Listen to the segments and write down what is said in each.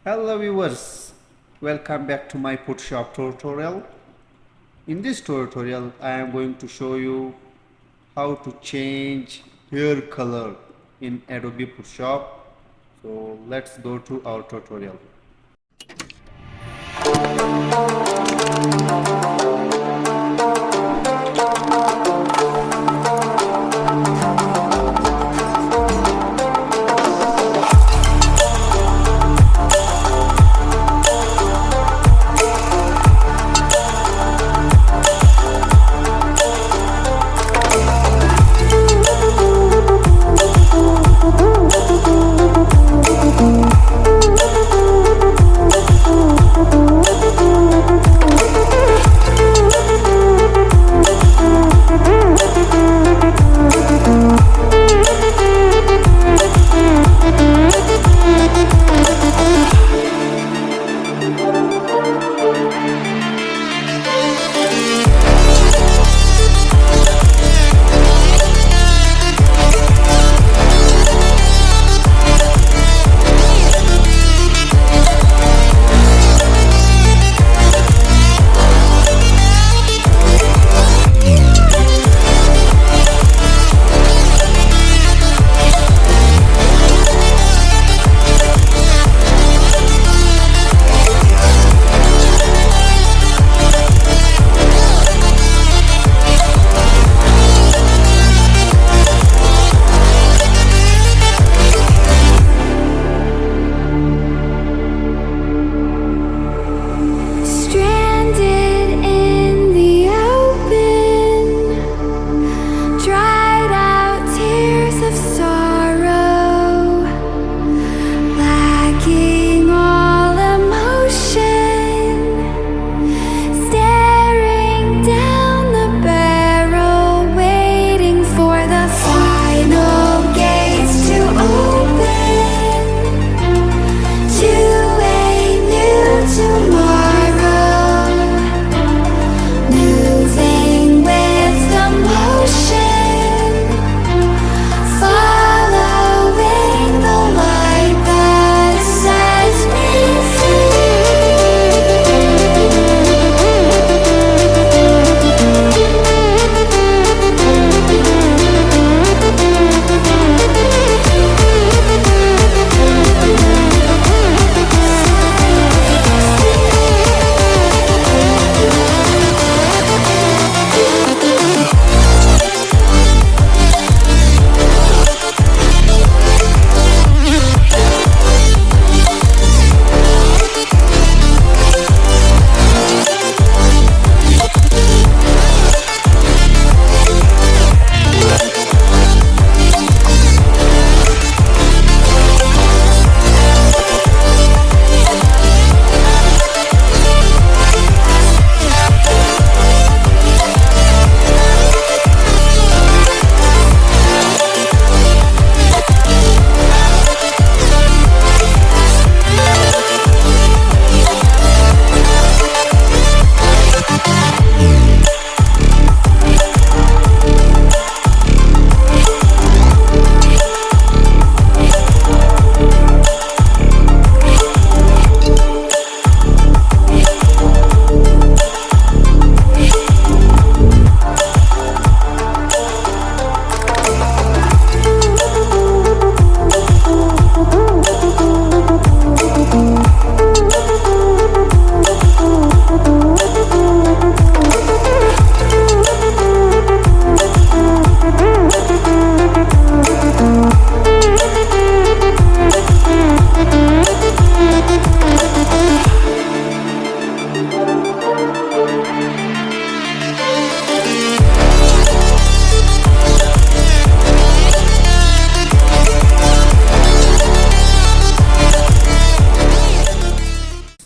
Hello viewers, welcome back to my Photoshop tutorial. In this tutorial I am going to show you how to change hair color in Adobe Photoshop. So let's go to our tutorial.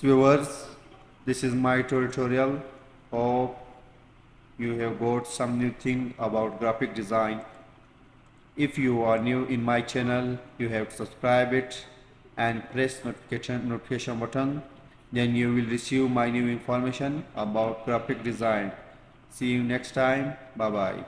Viewers, this is my tutorial. Hope you have got some new thing about graphic design. If you are new in my channel, you have to subscribe it and press notification button. Then you will receive my new information about graphic design. See you next time. Bye bye.